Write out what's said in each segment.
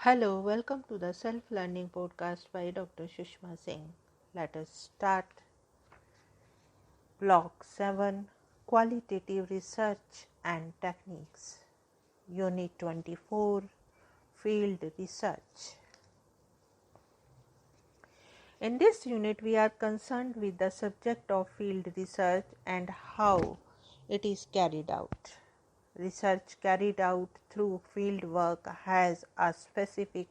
Hello, welcome to the Self-Learning Podcast by Dr. Sushma Singh. Let us start. Block 7, Qualitative Research and Techniques. Unit 24, Field Research. In this unit, we are concerned with the subject of field research and how it is carried out. Research carried out through field work has a specific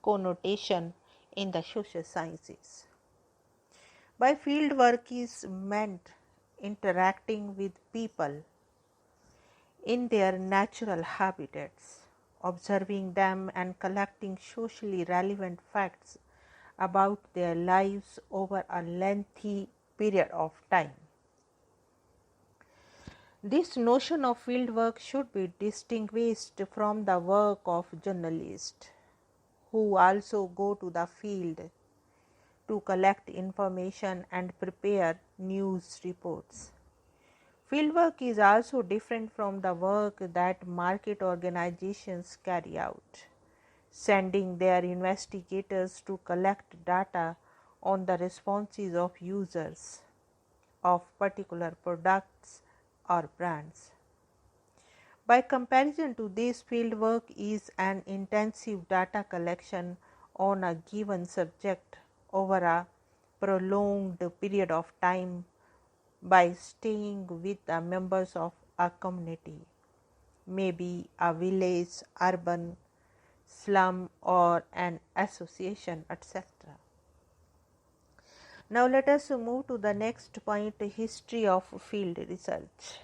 connotation in the social sciences. By field work is meant interacting with people in their natural habitats, observing them and collecting socially relevant facts about their lives over a lengthy period of time. This notion of field work should be distinguished from the work of journalists who also go to the field to collect information and prepare news reports. Fieldwork is also different from the work that market organizations carry out, sending their investigators to collect data on the responses of users of particular products or brands. By comparison to this, fieldwork is an intensive data collection on a given subject over a prolonged period of time by staying with the members of a community, maybe a village, urban, slum, or an association, etc. Now let us move to the next point, history of field research.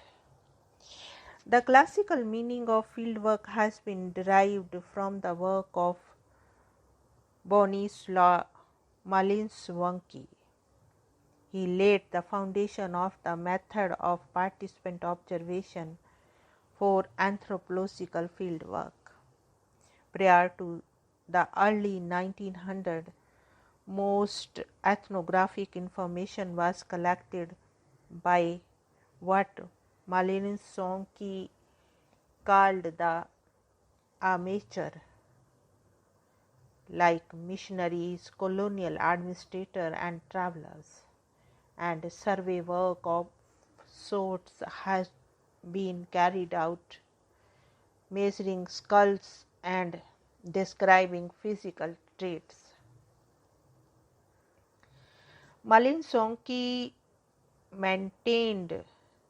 The classical meaning of fieldwork has been derived from the work of Bronislaw Malinowski. He laid the foundation of the method of participant observation for anthropological fieldwork. Prior to the early 1900s, most ethnographic information was collected by what Malinowski called the amateur, like missionaries, colonial administrators, and travelers. And survey work of sorts has been carried out, measuring skulls and describing physical traits. Malinowski maintained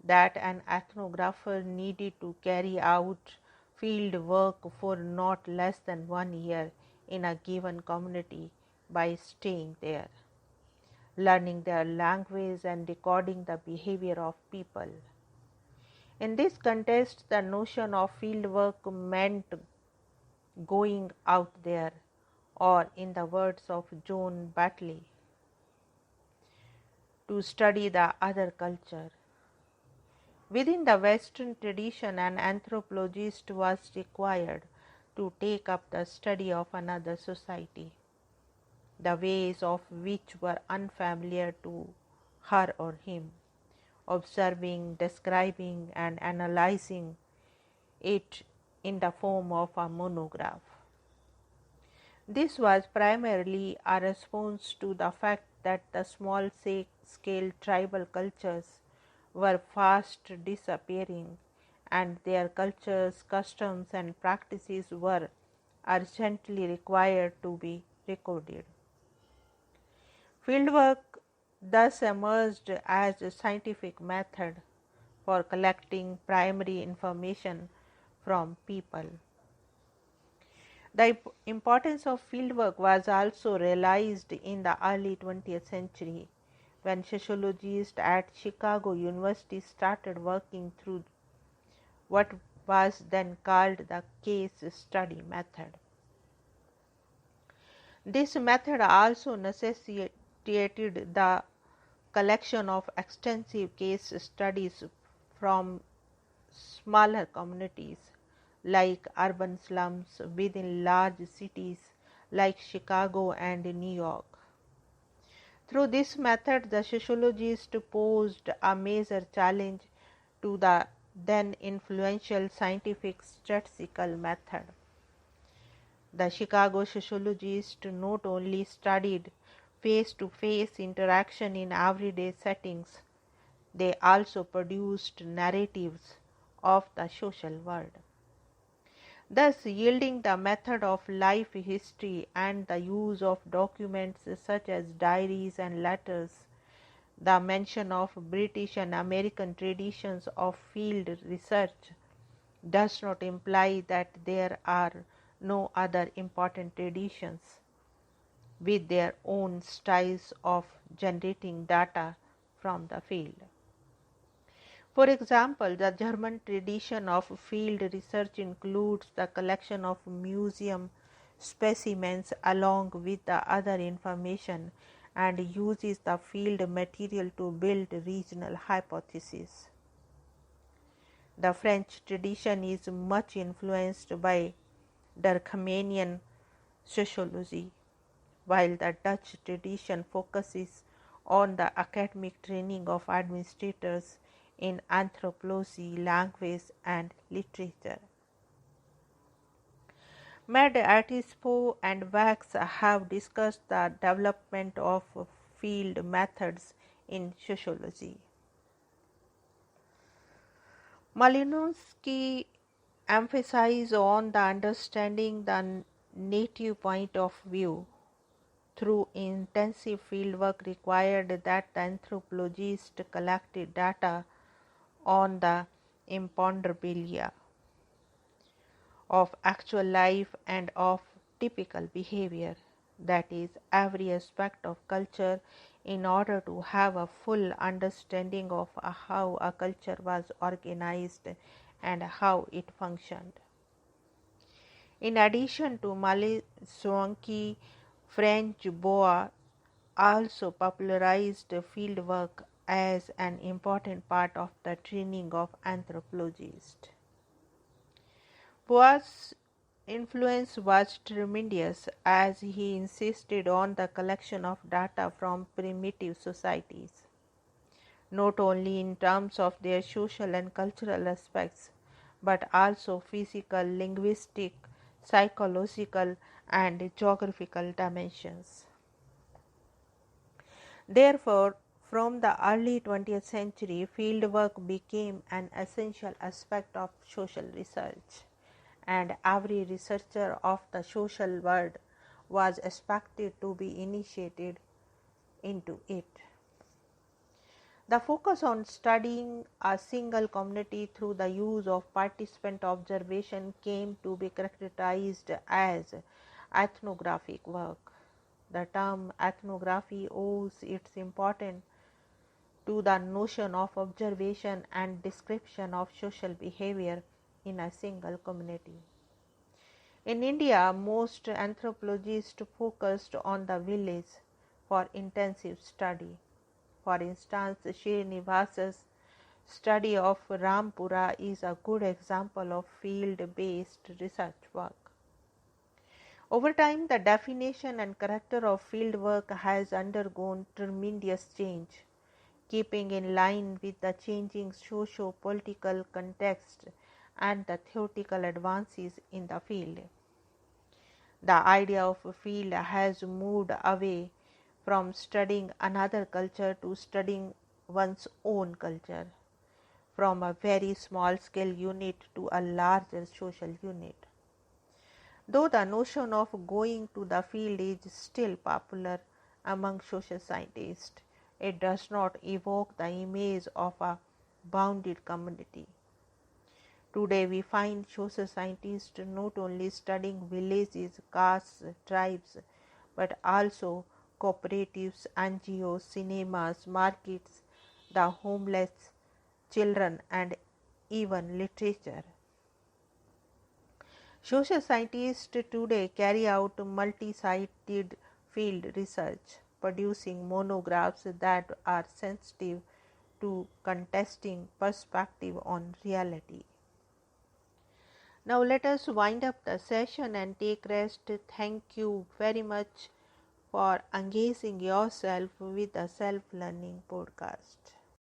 that an ethnographer needed to carry out field work for not less than 1 year in a given community by staying there, learning their language and recording the behavior of people. In this context, the notion of fieldwork meant going out there, or in the words of John Batley, to study the other culture. Within the Western tradition, an anthropologist was required to take up the study of another society, the ways of which were unfamiliar to her or him, observing, describing, and analyzing it in the form of a monograph. This was primarily a response to the fact that the small scale tribal cultures were fast disappearing, and their cultures, customs, and practices were urgently required to be recorded. Fieldwork thus emerged as a scientific method for collecting primary information from people. The importance of fieldwork was also realized in the early 20th century when sociologists at Chicago University started working through what was then called the case study method. This method also necessitated the collection of extensive case studies from smaller communities like urban slums within large cities like Chicago and New York. Through this method, the sociologists posed a major challenge to the then influential scientific statistical method. The Chicago sociologists not only studied face-to-face interaction in everyday settings, they also produced narratives of the social world, thus yielding the method of life history and the use of documents such as diaries and letters. The mention of British and American traditions of field research does not imply that there are no other important traditions with their own styles of generating data from the field. For example, the German tradition of field research includes the collection of museum specimens along with the other information and uses the field material to build regional hypotheses. The French tradition is much influenced by Durkheimian sociology, while the Dutch tradition focuses on the academic training of administrators in anthropology, language, and literature. Med Artispo and Wax have discussed the development of field methods in sociology. Malinowski emphasized on the understanding the native point of view through intensive fieldwork required that the anthropologist collected data on the imponderabilia of actual life and of typical behavior, that is, every aspect of culture, in order to have a full understanding of how a culture was organized and how it functioned. In addition to Malinowski, French Bois also popularized fieldwork as an important part of the training of anthropologists. Bois' influence was tremendous as he insisted on the collection of data from primitive societies, not only in terms of their social and cultural aspects, but also physical, linguistic, psychological, and geographical dimensions. Therefore, from the early 20th century, fieldwork became an essential aspect of social research, and every researcher of the social world was expected to be initiated into it. The focus on studying a single community through the use of participant observation came to be characterized as ethnographic work. The term ethnography owes its importance to the notion of observation and description of social behavior in a single community. In India, most anthropologists focused on the village for intensive study. For instance, Srinivasa's study of Rampura is a good example of field-based research work. Over time, the definition and character of fieldwork has undergone tremendous change, keeping in line with the changing socio-political context and the theoretical advances in the field. The idea of a field has moved away from studying another culture to studying one's own culture, from a very small scale unit to a larger social unit. Though the notion of going to the field is still popular among social scientists, it does not evoke the image of a bounded community. Today we find social scientists not only studying villages, castes, tribes, but also cooperatives, NGOs, cinemas, markets, the homeless, children, and even literature. Social scientists today carry out multi-sided field research, producing monographs that are sensitive to contesting perspective on reality. Now let us wind up the session and take rest. Thank you very much for engaging yourself with the Self Learning Podcast.